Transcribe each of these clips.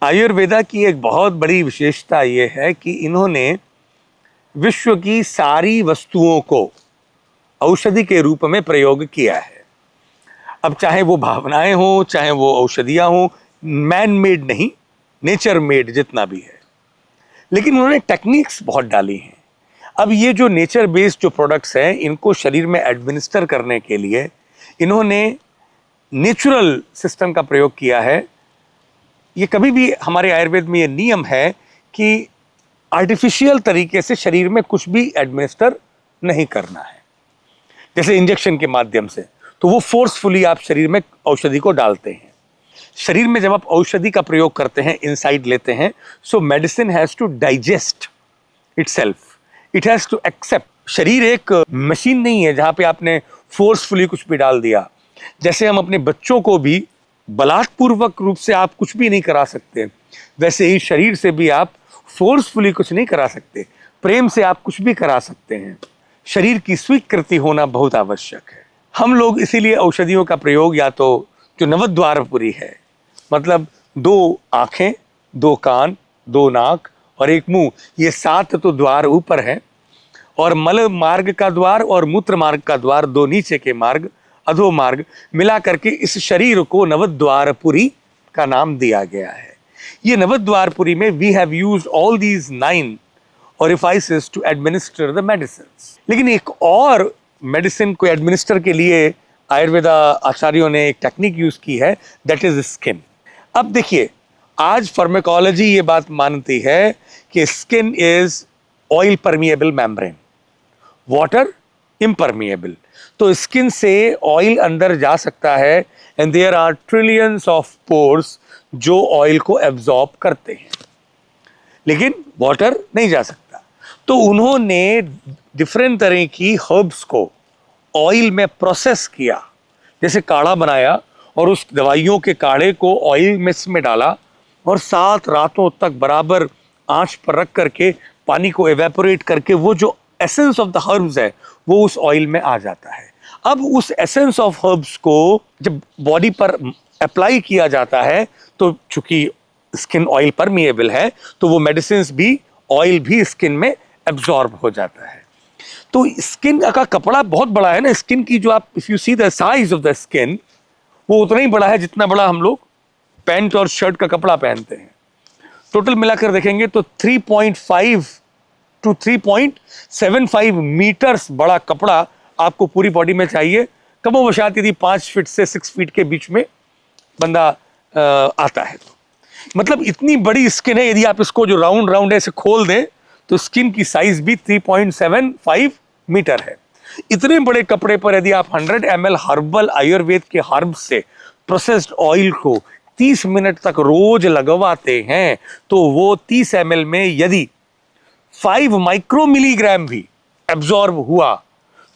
आयुर्वेदा की एक बहुत बड़ी विशेषता ये है कि इन्होंने विश्व की सारी वस्तुओं को औषधि के रूप में प्रयोग किया है। अब चाहे वो भावनाएं हो, चाहे वो औषधियां हो, मैन मेड नहीं, नेचर मेड जितना भी है, लेकिन उन्होंने टेक्निक्स बहुत डाली हैं। अब ये जो नेचर बेस्ड जो प्रोडक्ट्स हैं, इनको शरीर में एडमिनिस्टर करने के लिए इन्होंने नेचुरल सिस्टम का प्रयोग किया है। ये कभी भी हमारे आयुर्वेद में ये नियम है कि आर्टिफिशियल तरीके से शरीर में कुछ भी एडमिनिस्टर नहीं करना है। जैसे इंजेक्शन के माध्यम से, तो वो फोर्सफुली आप शरीर में औषधि को डालते हैं। शरीर में जब आप औषधि का प्रयोग करते हैं, इनसाइड लेते हैं, so medicine has to digest itself, it has to accept. शरीर एक मशीन नहीं है जहां पे आपने फोर्सफुली कुछ भी डाल दिया। जैसे हम अपने बच्चों को भी बलात्पूर्वक रूप से आप कुछ भी नहीं करा सकते, वैसे ही शरीर से भी आप फोर्सफुली कुछ नहीं करा सकते, प्रेम से आप कुछ भी करा सकते हैं। शरीर की स्वीकृति होना बहुत आवश्यक है। हम लोग इसीलिए औषधियों का प्रयोग, या तो जो नवद्वारपुरी है, मतलब 2 आंखें, 2 कान, 2 नाक और 1 मुंह, ये 7 तो द्वार ऊपर है, और मल मार्ग का द्वार और मूत्र मार्ग का द्वार, 2 नीचे के मार्ग, अधो मार्ग, मिला करके इस शरीर को नवद्वारपुरी का नाम दिया गया है। ये नवद्वारपुरी में we have used all these 9 orifices to administer the medicines। लेकिन एक और मेडिसिन को एडमिनिस्टर के लिए आयुर्वेदा आचार्यों ने एक टेक्निक यूज की है, दैट इज स्किन। अब देखिए, आज फार्माकोलॉजी ये बात मानती है कि skin is oil permeable membrane, water impermeable. तो स्किन से ऑयल अंदर जा सकता है, and there are trillions of pores जो ऑयल को एब्जॉर्ब करते हैं, लेकिन वाटर नहीं जा सकता। तो उन्होंने डिफरेंट तरह की हर्ब्स को ऑयल में प्रोसेस किया, जैसे काढ़ा बनाया और उस दवाइयों के काढ़े को ऑयल मिक्स में डाला और 7 रातों तक बराबर आंच पर रख करके पानी को एवेपोरेट करके वो जो एसेंस ऑफ द हर्ब्स है वो उस ऑयल में आ जाता है। अब उस एसेंस ऑफ हर्ब्स को जब बॉडी पर अप्लाई किया जाता है, तो चूंकि स्किन ऑयल परमिएबल है, तो वो मेडिसिन भी, ऑयल भी स्किन में एब्जॉर्ब हो जाता है। तो स्किन का कपड़ा बहुत बड़ा है ना, स्किन की जो आप, if you see the size of the skin, वो उतना ही बड़ा है जितना बड़ा हम लोग पैंट और शर्ट का कपड़ा पहनते हैं। टोटल मिलाकर देखेंगे तो 3.5 to 3.75 मीटर्स बड़ा कपड़ा आपको पूरी बॉडी में चाहिए। कमोबशात यदि 5 फीट से 6 फीट के बीच में बंदा आता है, तो मतलब इतनी बड़ी स्किन है। यदि आप इसको जो राउंड राउंड है इसे खोल दें, तो स्किन की साइज भी 3.75 मीटर है। इतने बड़े कपड़े पर यदि आप 100 ml हर्बल आयुर्वेद के हर्ब से प्रोसेस्ड ऑयल को 30 मिनट तक रोज लगवाते हैं, तो वो 30 ml में यदि 5 माइक्रोमिलीग्राम भी एब्जॉर्ब हुआ,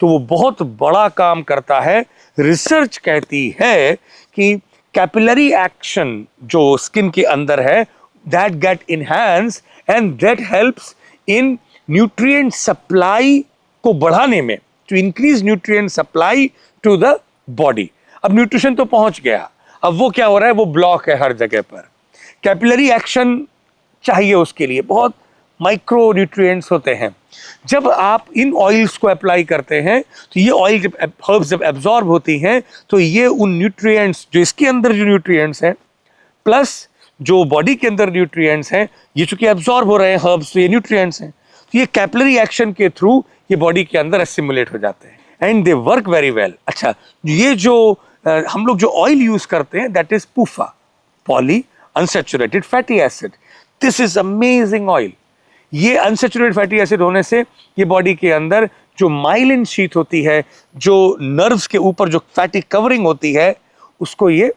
तो वो बहुत बड़ा काम करता है। रिसर्च कहती है कि कैपिलरी एक्शन जो स्किन के अंदर है, that get enhance and that helps in nutrient supply को बढ़ाने में, to increase nutrient supply to the body. अब न्यूट्रिशन तो पहुंच गया, अब वो क्या हो रहा है, वो ब्लॉक है हर जगह पर। कैपिलरी एक्शन चाहिए, उसके लिए बहुत माइक्रो न्यूट्रिएंट्स होते हैं। जब आप इन ऑयल्स को अप्लाई करते हैं, तो ये ऑयल जब हर्ब्स जब एब्जॉर्ब होती हैं, तो ये उन न्यूट्रिएंट्स जो इसके अंदर जो न्यूट्रिएंट्स हैं प्लस जो बॉडी के अंदर न्यूट्रिएंट्स हैं, ये चूंकि एब्जॉर्ब हो रहे हैं हर्ब्स, तो ये न्यूट्रिएंट्स हैं, तो ये कैपिलरी एक्शन के थ्रू ये बॉडी के अंदर एसिमुलेट हो जाते हैं and they work very well. अच्छा, ये जो हम लोग जो ऑयल यूज करते हैं, that is पूफा, poly unsaturated fatty acid. This is amazing oil. ये अनसैचुरेटेड फैटी एसिड होने से ये बॉडी के अंदर जो माइलिन शीट होती है, जो नर्व्स के ऊपर जो फैटी कवरिंग होती है, उसको ये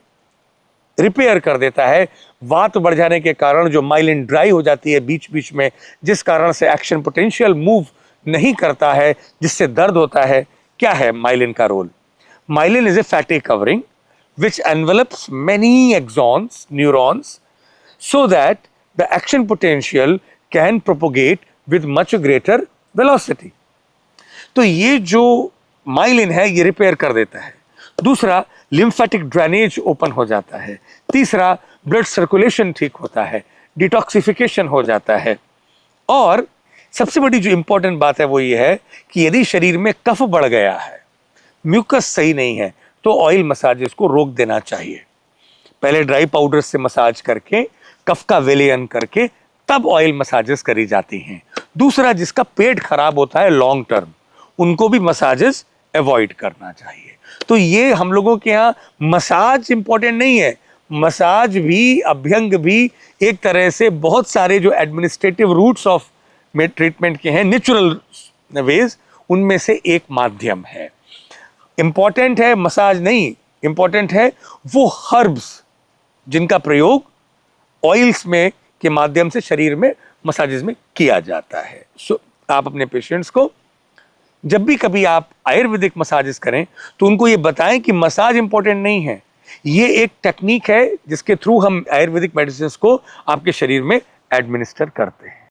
रिपेयर कर देता है। वात बढ़ जाने के कारण जो माइलिन ड्राई हो जाती है बीच बीच में, जिस कारण से एक्शन पोटेंशियल मूव नहीं करता है, जिससे दर्द होता है। क्या है माइलिन का role? Myelin is a fatty covering which envelops many axons, neurons, so that the action potential can propagate with much greater velocity। तो ये जो माइलिन है ये रिपेयर कर देता है। दूसरा, लिम्फेटिक ड्रेनेज ओपन हो जाता है। तीसरा, ब्लड सर्कुलेशन ठीक होता है, डिटॉक्सिफिकेशन हो जाता है। और सबसे बड़ी जो इंपॉर्टेंट बात है वो ये है कि यदि शरीर में कफ बढ़ गया है, म्यूकस सही नहीं है, तो ऑयल मसाजेस को रोक देना चाहिए। पहले ड्राई पाउडर से मसाज करके, कफ का विलयन करके, तब ऑयल मसाजेस करी जाती हैं। दूसरा, जिसका पेट खराब होता है लॉन्ग टर्म, उनको भी मसाजेस अवॉइड करना चाहिए। तो ये हम लोगों के यहाँ मसाज इंपॉर्टेंट नहीं है, मसाज भी, अभ्यंग भी एक तरह से बहुत सारे जो एडमिनिस्ट्रेटिव रूट्स ऑफ ट्रीटमेंट के हैं, नेचुरल वेज, उनमें से एक माध्यम है। इंपॉर्टेंट है मसाज नहीं, इंपॉर्टेंट है वो हर्ब्स जिनका प्रयोग ऑयल्स में के माध्यम से शरीर में मसाजेस में किया जाता है। आप अपने पेशेंट्स को जब भी कभी आप आयुर्वेदिक मसाजेस करें तो उनको ये बताएं कि मसाज इंपॉर्टेंट नहीं है, ये एक टेक्निक है जिसके थ्रू हम आयुर्वेदिक मेडिसिन को आपके शरीर में एडमिनिस्टर करते हैं।